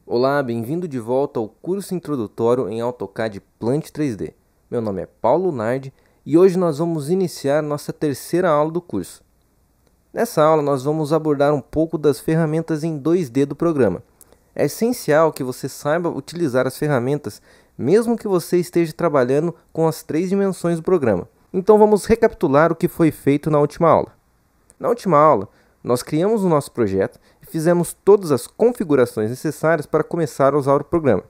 Olá, bem-vindo de volta ao curso introdutório em AutoCAD Plant 3D. Meu nome é Paulo Nardi e hoje nós vamos iniciar nossa terceira aula do curso. Nessa aula nós vamos abordar um pouco das ferramentas em 2D do programa. É essencial que você saiba utilizar as ferramentas mesmo que você esteja trabalhando com as 3 dimensões do programa. Então vamos recapitular o que foi feito na última aula. Na última aula, nós criamos o nosso projeto e fizemos todas as configurações necessárias para começar a usar o programa.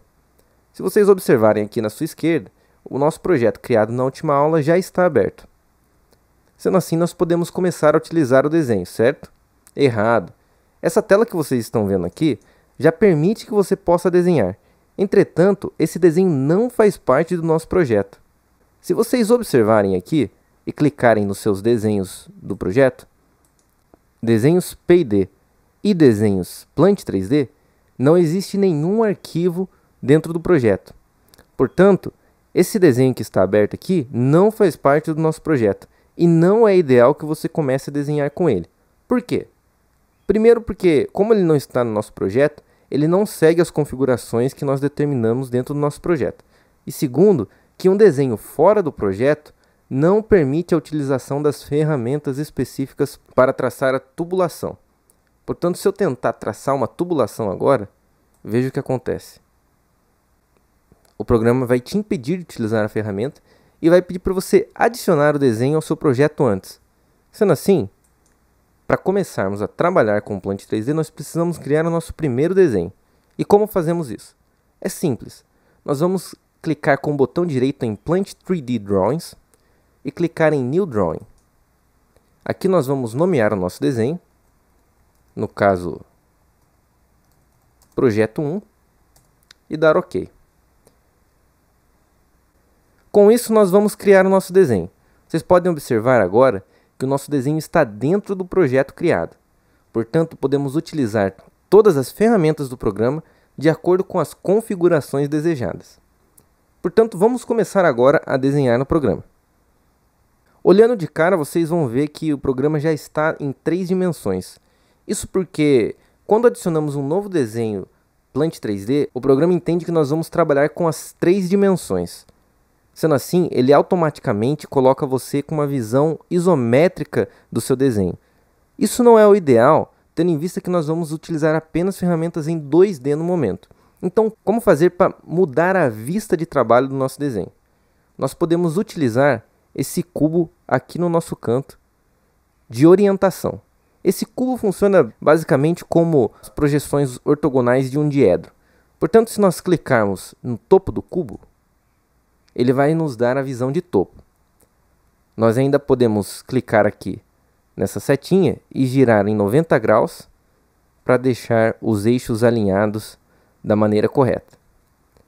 Se vocês observarem aqui na sua esquerda, o nosso projeto criado na última aula já está aberto. Sendo assim, nós podemos começar a utilizar o desenho, certo? Errado. Essa tela que vocês estão vendo aqui já permite que você possa desenhar. Entretanto, esse desenho não faz parte do nosso projeto. Se vocês observarem aqui e clicarem nos seus desenhos do projeto, desenhos P&D e desenhos Plant 3D, não existe nenhum arquivo dentro do projeto. Portanto, esse desenho que está aberto aqui não faz parte do nosso projeto e não é ideal que você comece a desenhar com ele. Por quê? Primeiro porque, como ele não está no nosso projeto, ele não segue as configurações que nós determinamos dentro do nosso projeto. E segundo, que um desenho fora do projeto não permite a utilização das ferramentas específicas para traçar a tubulação. Portanto, se eu tentar traçar uma tubulação agora, veja o que acontece. O programa vai te impedir de utilizar a ferramenta e vai pedir para você adicionar o desenho ao seu projeto antes. Sendo assim, para começarmos a trabalhar com o Plant 3D, nós precisamos criar o nosso primeiro desenho. E como fazemos isso? É simples. Nós vamos clicar com o botão direito em Plant 3D Drawings e clicar em New Drawing. Aqui nós vamos nomear o nosso desenho, no caso, Projeto 1, e dar OK. Com isso nós vamos criar o nosso desenho. Vocês podem observar agora que o nosso desenho está dentro do projeto criado. Portanto, podemos utilizar todas as ferramentas do programa de acordo com as configurações desejadas. Portanto, vamos começar agora a desenhar no programa. Olhando de cara, vocês vão ver que o programa já está em 3 dimensões. Isso porque, quando adicionamos um novo desenho Plant 3D, o programa entende que nós vamos trabalhar com as 3 dimensões. Sendo assim, ele automaticamente coloca você com uma visão isométrica do seu desenho. Isso não é o ideal, tendo em vista que nós vamos utilizar apenas ferramentas em 2D no momento. Então, como fazer para mudar a vista de trabalho do nosso desenho? Nós podemos utilizar esse cubo aqui no nosso canto de orientação. Esse cubo funciona basicamente como as projeções ortogonais de um diedro. Portanto, se nós clicarmos no topo do cubo, ele vai nos dar a visão de topo. Nós ainda podemos clicar aqui nessa setinha e girar em 90 graus para deixar os eixos alinhados da maneira correta.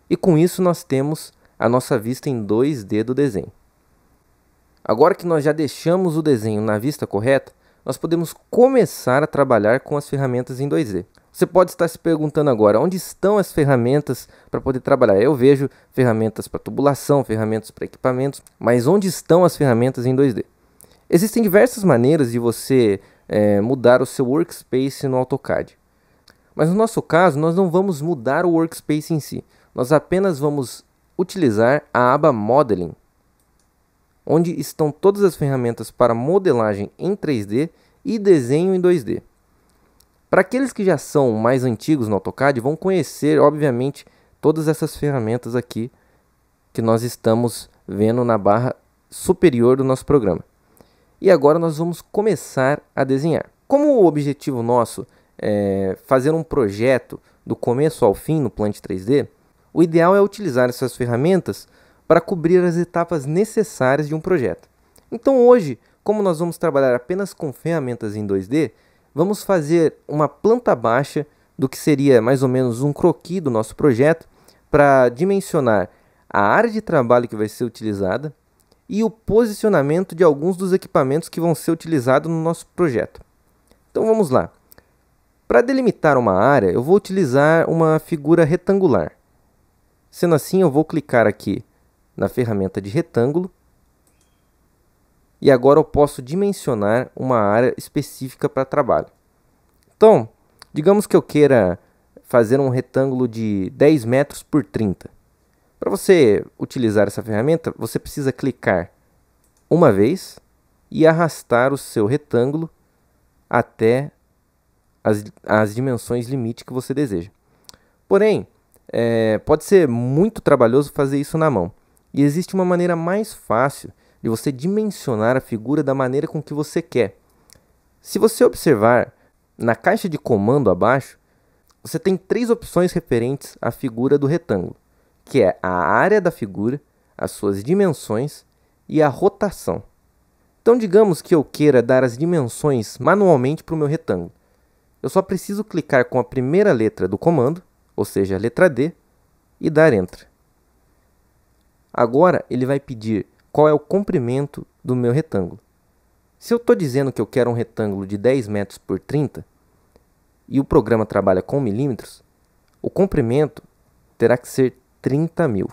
E com isso nós temos a nossa vista em 2D do desenho. Agora que nós já deixamos o desenho na vista correta, nós podemos começar a trabalhar com as ferramentas em 2D. Você pode estar se perguntando agora, onde estão as ferramentas para poder trabalhar? Eu vejo ferramentas para tubulação, ferramentas para equipamentos, mas onde estão as ferramentas em 2D? Existem diversas maneiras de você mudar o seu workspace no AutoCAD. Mas no nosso caso, nós não vamos mudar o workspace em si. Nós apenas vamos utilizar a aba Modeling, onde estão todas as ferramentas para modelagem em 3D e desenho em 2D. Para aqueles que já são mais antigos no AutoCAD, vão conhecer, obviamente, todas essas ferramentas aqui que nós estamos vendo na barra superior do nosso programa. E agora nós vamos começar a desenhar. Como o objetivo nosso é fazer um projeto do começo ao fim no Plant 3D, o ideal é utilizar essas ferramentas para cobrir as etapas necessárias de um projeto. Então hoje, como nós vamos trabalhar apenas com ferramentas em 2D, vamos fazer uma planta baixa do que seria mais ou menos um croquis do nosso projeto para dimensionar a área de trabalho que vai ser utilizada e o posicionamento de alguns dos equipamentos que vão ser utilizados no nosso projeto. Então vamos lá. Para delimitar uma área, eu vou utilizar uma figura retangular. Sendo assim, eu vou clicar aqui na ferramenta de retângulo e agora eu posso dimensionar uma área específica para trabalho. Então, digamos que eu queira fazer um retângulo de 10 metros por 30. Para você utilizar essa ferramenta, você precisa clicar uma vez e arrastar o seu retângulo até as dimensões limite que você deseja. Porém, pode ser muito trabalhoso fazer isso na mão. E existe uma maneira mais fácil de você dimensionar a figura da maneira com que você quer. Se você observar na caixa de comando abaixo, você tem 3 opções referentes à figura do retângulo, que é a área da figura, as suas dimensões e a rotação. Então, digamos que eu queira dar as dimensões manualmente para o meu retângulo. Eu só preciso clicar com a primeira letra do comando, ou seja, a letra D, e dar Enter. Agora ele vai pedir qual é o comprimento do meu retângulo. Se eu estou dizendo que eu quero um retângulo de 10 metros por 30 e o programa trabalha com milímetros, o comprimento terá que ser 30.000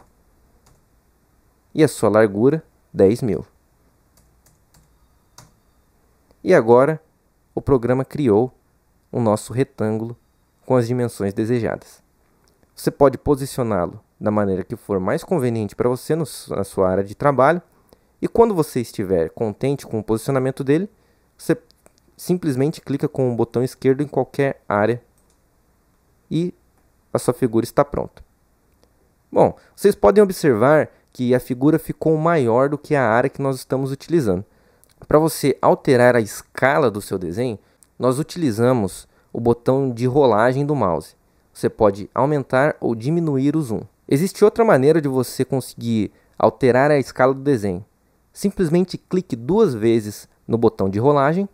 e a sua largura 10.000. E agora o programa criou o nosso retângulo com as dimensões desejadas. Você pode posicioná-lo da maneira que for mais conveniente para você na sua área de trabalho. E quando você estiver contente com o posicionamento dele, você simplesmente clica com o botão esquerdo em qualquer área e a sua figura está pronta. Bom, vocês podem observar que a figura ficou maior do que a área que nós estamos utilizando. Para você alterar a escala do seu desenho, nós utilizamos o botão de rolagem do mouse. Você pode aumentar ou diminuir o zoom. Existe outra maneira de você conseguir alterar a escala do desenho. Simplesmente clique 2 vezes no botão de rolagem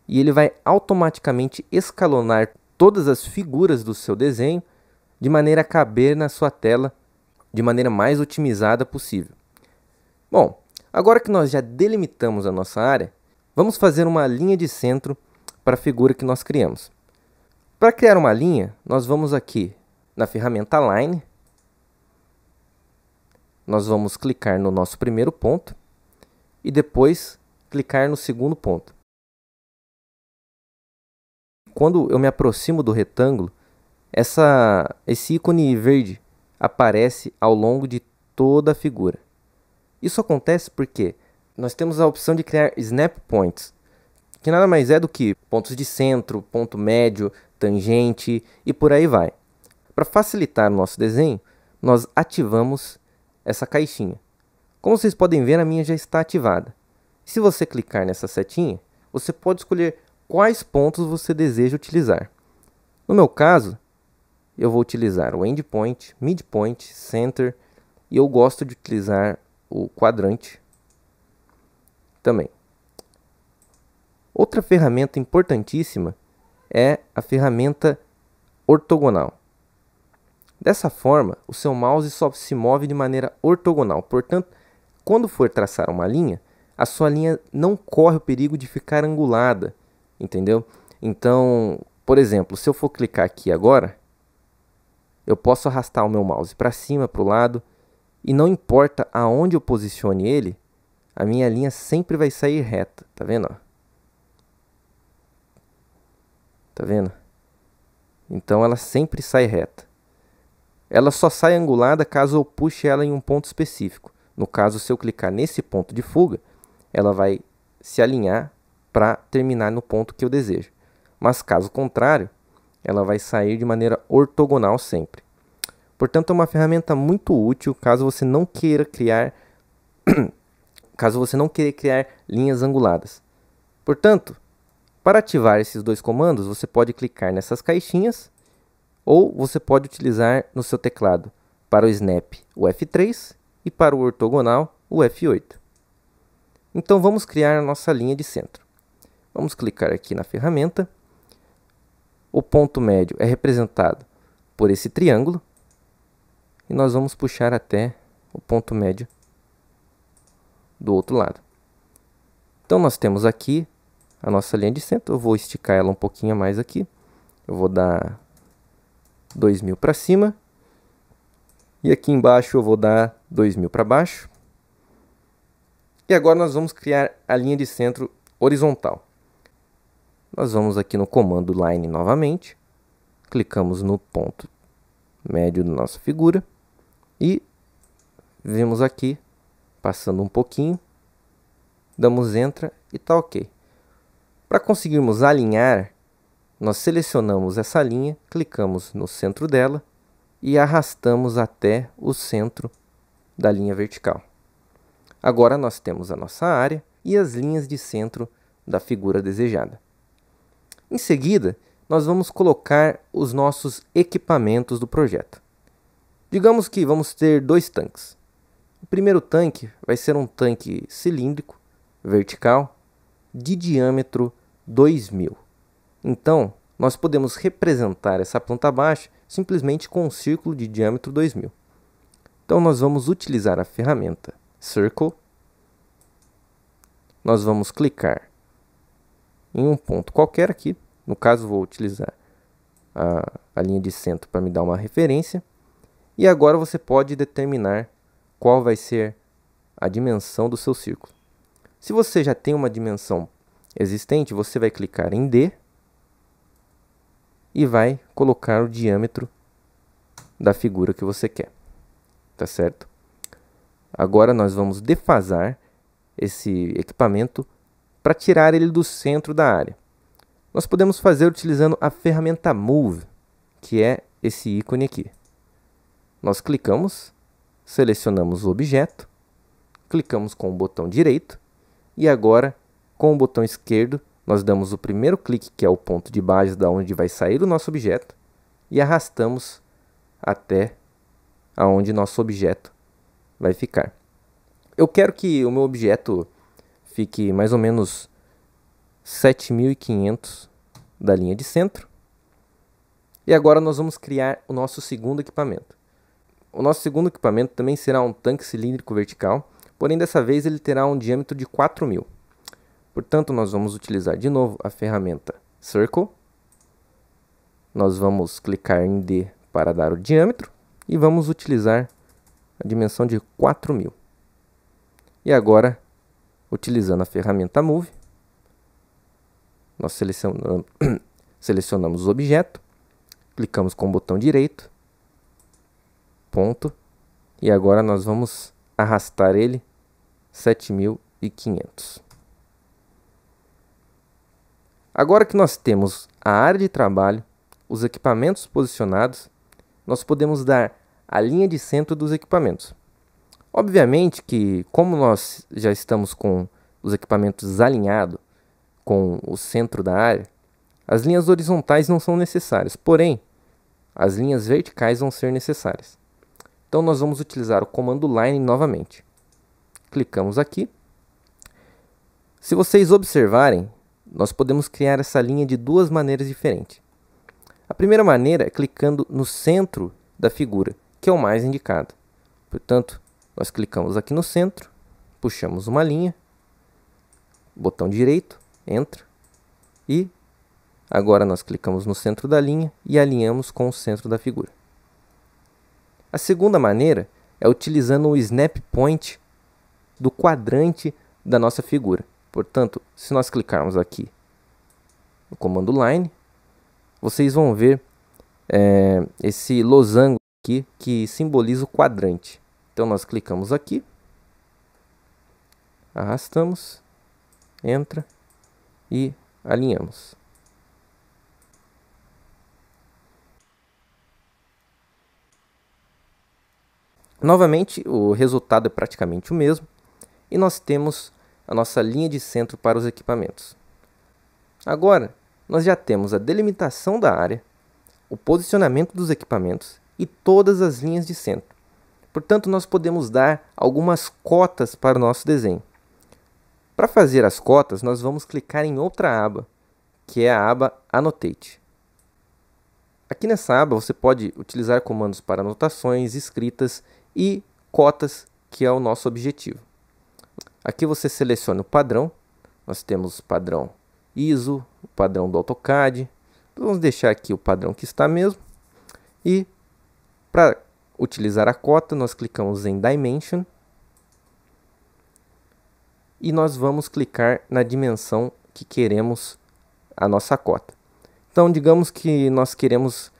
e ele vai automaticamente escalonar todas as figuras do seu desenho de maneira a caber na sua tela de maneira mais otimizada possível. Bom, agora que nós já delimitamos a nossa área, vamos fazer uma linha de centro para a figura que nós criamos. Para criar uma linha, nós vamos aqui na ferramenta Line, nós vamos clicar no nosso primeiro ponto e depois clicar no segundo ponto. Quando eu me aproximo do retângulo, esse ícone verde aparece ao longo de toda a figura. Isso acontece porque nós temos a opção de criar Snap Points, que nada mais é do que pontos de centro, ponto médio, tangente e por aí vai. Para facilitar o nosso desenho, nós ativamos essa caixinha. Como vocês podem ver, a minha já está ativada. Se você clicar nessa setinha, você pode escolher quais pontos você deseja utilizar. No meu caso, eu vou utilizar o Endpoint, Midpoint, Center e eu gosto de utilizar o quadrante também. Outra ferramenta importantíssima é a ferramenta ortogonal. Dessa forma, o seu mouse só se move de maneira ortogonal. Portanto, quando for traçar uma linha, a sua linha não corre o perigo de ficar angulada, entendeu? Então, por exemplo, se eu for clicar aqui agora, eu posso arrastar o meu mouse para cima, para o lado, e não importa aonde eu posicione ele, a minha linha sempre vai sair reta, tá vendo? Tá vendo? Então ela sempre sai reta. Ela só sai angulada caso eu puxe ela em um ponto específico. No caso, se eu clicar nesse ponto de fuga, ela vai se alinhar para terminar no ponto que eu desejo. Mas caso contrário, ela vai sair de maneira ortogonal sempre. Portanto, é uma ferramenta muito útil caso você não queira criar linhas anguladas. Portanto, para ativar esses dois comandos, você pode clicar nessas caixinhas ou você pode utilizar no seu teclado para o Snap o F3 e para o ortogonal o F8. Então vamos criar a nossa linha de centro. Vamos clicar aqui na ferramenta. O ponto médio é representado por esse triângulo e nós vamos puxar até o ponto médio do outro lado. Então nós temos aqui a nossa linha de centro. Eu vou esticar ela um pouquinho mais aqui. Eu vou dar 2.000 para cima. E aqui embaixo eu vou dar 2.000 para baixo. E agora nós vamos criar a linha de centro horizontal. Nós vamos aqui no comando Line novamente. clicamos no ponto médio da nossa figura e vemos aqui, passando um pouquinho, damos Enter e está ok. Para conseguirmos alinhar, nós selecionamos essa linha, clicamos no centro dela e arrastamos até o centro da linha vertical. Agora nós temos a nossa área e as linhas de centro da figura desejada. Em seguida, nós vamos colocar os nossos equipamentos do projeto. Digamos que vamos ter 2 tanques. O primeiro tanque vai ser um tanque cilíndrico, vertical, de diâmetro 2000. Então, nós podemos representar essa planta baixa simplesmente com um círculo de diâmetro 2000. Então, nós vamos utilizar a ferramenta Circle. Nós vamos clicar em um ponto qualquer aqui. No caso, vou utilizar a linha de centro para me dar uma referência. E agora você pode determinar qual vai ser a dimensão do seu círculo. Se você já tem uma dimensão existente, você vai clicar em D e vai colocar o diâmetro da figura que você quer. Tá certo? Agora nós vamos defasar esse equipamento para tirar ele do centro da área. Nós podemos fazer utilizando a ferramenta Move, que é esse ícone aqui. Nós clicamos, selecionamos o objeto, clicamos com o botão direito e agora com o botão esquerdo nós damos o primeiro clique, que é o ponto de base da onde vai sair o nosso objeto, e arrastamos até aonde nosso objeto vai ficar. Eu quero que o meu objeto fique mais ou menos 7.500 da linha de centro. E agora nós vamos criar o nosso segundo equipamento. O nosso segundo equipamento também será um tanque cilíndrico vertical, porém dessa vez ele terá um diâmetro de 4.000. Portanto, nós vamos utilizar de novo a ferramenta Circle. Nós vamos clicar em D para dar o diâmetro e vamos utilizar a dimensão de 4.000. E agora, utilizando a ferramenta Move, nós selecionamos o objeto, clicamos com o botão direito, ponto, e agora nós vamos arrastar ele 7.500. Agora que nós temos a área de trabalho, os equipamentos posicionados, nós podemos dar a linha de centro dos equipamentos. Obviamente que, como nós já estamos com os equipamentos alinhados com o centro da área, as linhas horizontais não são necessárias, porém, as linhas verticais vão ser necessárias. Então, nós vamos utilizar o comando Line novamente. Clicamos aqui. Se vocês observarem, nós podemos criar essa linha de 2 maneiras diferentes. A primeira maneira é clicando no centro da figura, que é o mais indicado. Portanto, nós clicamos aqui no centro, puxamos uma linha, botão direito, Enter, e agora nós clicamos no centro da linha e alinhamos com o centro da figura. A segunda maneira é utilizando o Snap Point do quadrante da nossa figura. Portanto, se nós clicarmos aqui no comando Line, vocês vão ver esse losango aqui que simboliza o quadrante. Então nós clicamos aqui, arrastamos, entra e alinhamos. Novamente, o resultado é praticamente o mesmo e nós temos a nossa linha de centro para os equipamentos. Agora, nós já temos a delimitação da área, o posicionamento dos equipamentos e todas as linhas de centro. Portanto, nós podemos dar algumas cotas para o nosso desenho. Para fazer as cotas, nós vamos clicar em outra aba, que é a aba Annotate. Aqui nessa aba você pode utilizar comandos para anotações, escritas e cotas, que é o nosso objetivo. Aqui você seleciona o padrão. Nós temos o padrão ISO, o padrão do AutoCAD. Vamos deixar aqui o padrão que está mesmo. E para utilizar a cota, nós clicamos em Dimension. E nós vamos clicar na dimensão que queremos a nossa cota. Então, digamos que nós queremos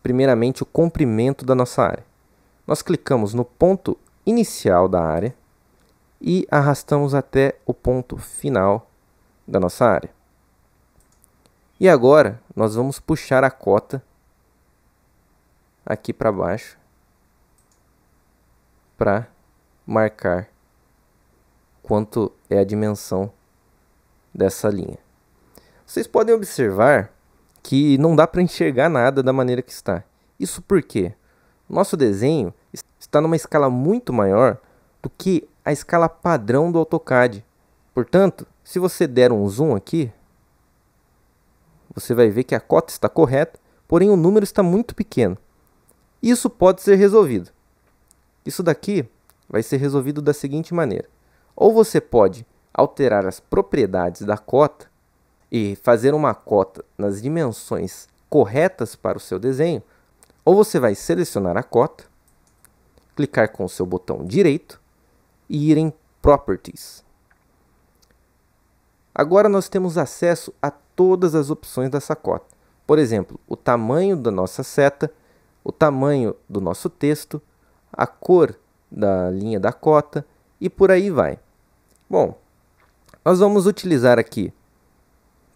primeiramente o comprimento da nossa área. Nós clicamos no ponto inicial da área e arrastamos até o ponto final da nossa área. E agora nós vamos puxar a cota aqui para baixo para marcar quanto é a dimensão dessa linha. Vocês podem observar que não dá para enxergar nada da maneira que está. Isso porque nosso desenho está numa escala muito maior do que a escala padrão do AutoCAD. Portanto, se você der um zoom aqui, você vai ver que a cota está correta, porém o número está muito pequeno. Isso pode ser resolvido. Isso daqui vai ser resolvido da seguinte maneira. Ou você pode alterar as propriedades da cota e fazer uma cota nas dimensões corretas para o seu desenho, ou você vai selecionar a cota, clicar com o seu botão direito e ir em Properties. Agora nós temos acesso a todas as opções dessa cota. Por exemplo, o tamanho da nossa seta, o tamanho do nosso texto, a cor da linha da cota e por aí vai. Bom, nós vamos utilizar aqui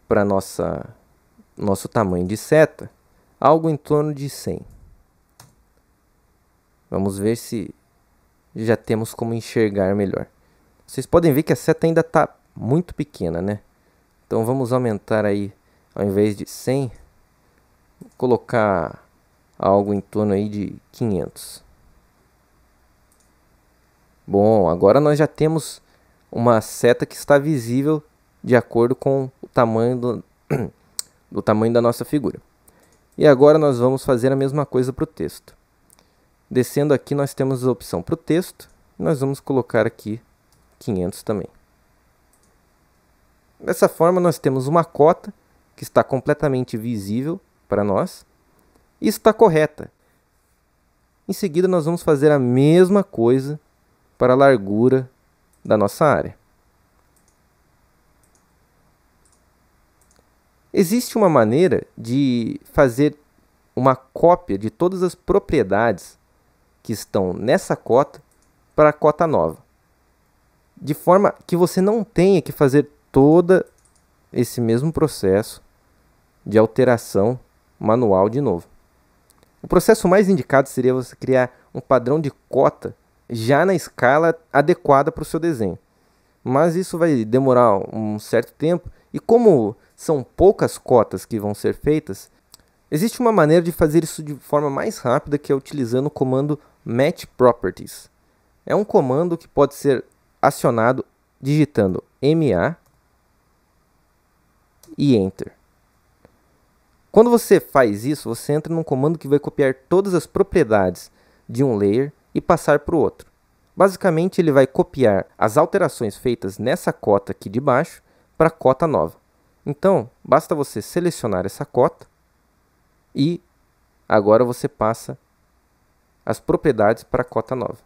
para nosso tamanho de seta algo em torno de 100. Vamos ver se já temos como enxergar melhor. Vocês podem ver que a seta ainda está muito pequena, né? Então vamos aumentar aí, ao invés de 100, colocar algo em torno aí de 500. Bom, agora nós já temos uma seta que está visível de acordo com o tamanho do tamanho da nossa figura. E agora nós vamos fazer a mesma coisa para o texto. Descendo aqui nós temos a opção para o texto, e nós vamos colocar aqui 500 também. Dessa forma nós temos uma cota que está completamente visível para nós e está correta. Em seguida nós vamos fazer a mesma coisa para a largura da nossa área. Existe uma maneira de fazer uma cópia de todas as propriedades que estão nessa cota para a cota nova, de forma que você não tenha que fazer todo esse mesmo processo de alteração manual de novo. O processo mais indicado seria você criar um padrão de cota já na escala adequada para o seu desenho. Mas isso vai demorar um certo tempo e como são poucas cotas que vão ser feitas, existe uma maneira de fazer isso de forma mais rápida, que é utilizando o comando Match Properties. É um comando que pode ser acionado digitando MA e Enter. Quando você faz isso, você entra num comando que vai copiar todas as propriedades de um layer e passar para o outro. Basicamente, ele vai copiar as alterações feitas nessa cota aqui de baixo para a cota nova. Então, basta você selecionar essa cota e agora você passa as propriedades para a cota nova.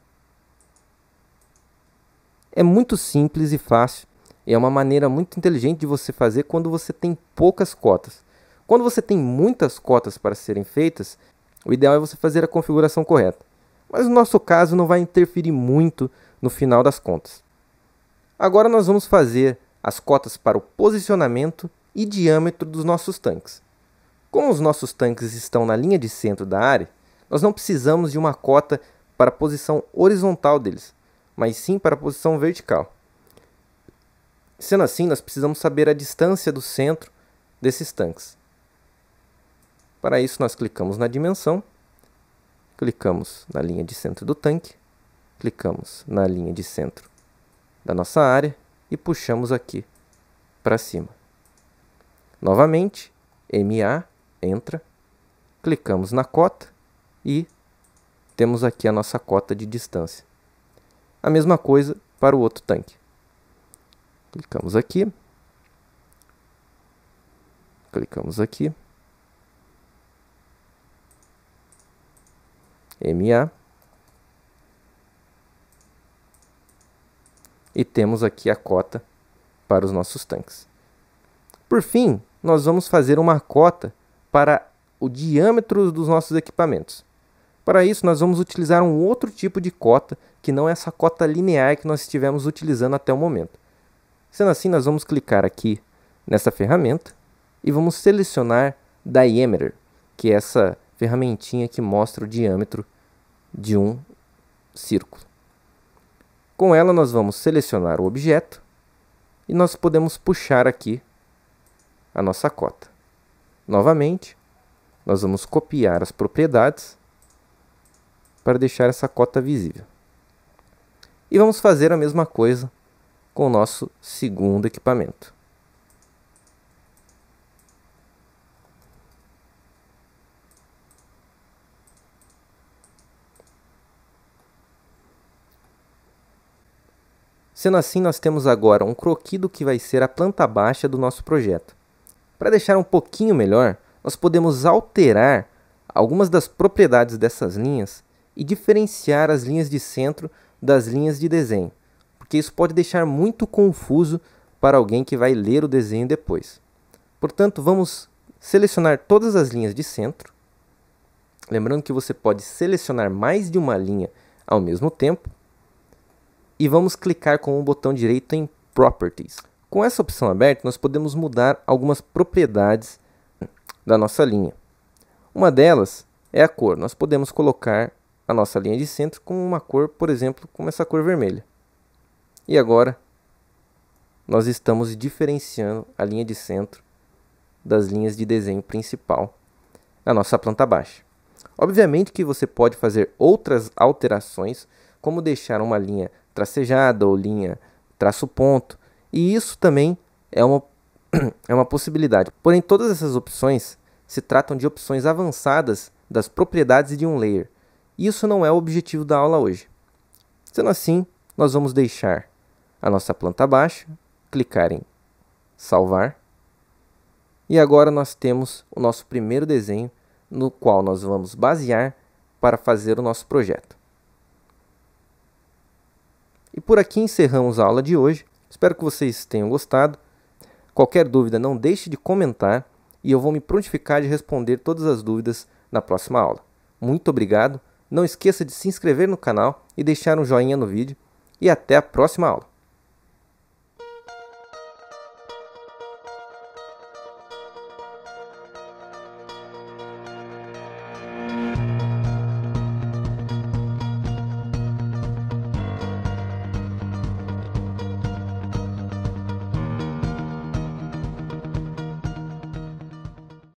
É muito simples e fácil, e é uma maneira muito inteligente de você fazer quando você tem poucas cotas. Quando você tem muitas cotas para serem feitas, o ideal é você fazer a configuração correta. Mas no nosso caso não vai interferir muito no final das contas. Agora nós vamos fazer as cotas para o posicionamento e diâmetro dos nossos tanques. Como os nossos tanques estão na linha de centro da área, nós não precisamos de uma cota para a posição horizontal deles, mas sim para a posição vertical. Sendo assim, nós precisamos saber a distância do centro desses tanques. Para isso, nós clicamos na dimensão, clicamos na linha de centro do tanque, clicamos na linha de centro da nossa área e puxamos aqui para cima. Novamente, MA, entra, clicamos na cota e temos aqui a nossa cota de distância. A mesma coisa para o outro tanque. Clicamos aqui, clicamos aqui, MA, e temos aqui a cota para os nossos tanques. Por fim, nós vamos fazer uma cota para o diâmetro dos nossos equipamentos. Para isso, nós vamos utilizar um outro tipo de cota, que não é essa cota linear que nós estivemos utilizando até o momento. Sendo assim, nós vamos clicar aqui nessa ferramenta e vamos selecionar Diameter, que é essa ferramentinha que mostra o diâmetro de um círculo. Com ela, nós vamos selecionar o objeto e nós podemos puxar aqui a nossa cota. Novamente, nós vamos copiar as propriedades para deixar essa cota visível. E vamos fazer a mesma coisa com o nosso segundo equipamento. Sendo assim, nós temos agora um croquis do que vai ser a planta baixa do nosso projeto. Para deixar um pouquinho melhor, nós podemos alterar algumas das propriedades dessas linhas e diferenciar as linhas de centro das linhas de desenho, porque isso pode deixar muito confuso para alguém que vai ler o desenho depois. Portanto, vamos selecionar todas as linhas de centro. Lembrando que você pode selecionar mais de uma linha ao mesmo tempo. E vamos clicar com o botão direito em Properties. Com essa opção aberta, nós podemos mudar algumas propriedades da nossa linha. Uma delas é a cor. Nós podemos colocar a nossa linha de centro com uma cor, por exemplo, como essa cor vermelha. E agora, nós estamos diferenciando a linha de centro das linhas de desenho principal na nossa planta baixa. Obviamente que você pode fazer outras alterações, como deixar uma linha tracejada ou linha traço ponto, e isso também é uma possibilidade. Porém, todas essas opções se tratam de opções avançadas das propriedades de um layer. Isso não é o objetivo da aula hoje. Sendo assim, nós vamos deixar a nossa planta baixa, clicar em salvar, e agora nós temos o nosso primeiro desenho no qual nós vamos basear para fazer o nosso projeto. E por aqui encerramos a aula de hoje. Espero que vocês tenham gostado. Qualquer dúvida, não deixe de comentar e eu vou me prontificar de responder todas as dúvidas na próxima aula. Muito obrigado, não esqueça de se inscrever no canal e deixar um joinha no vídeo e até a próxima aula.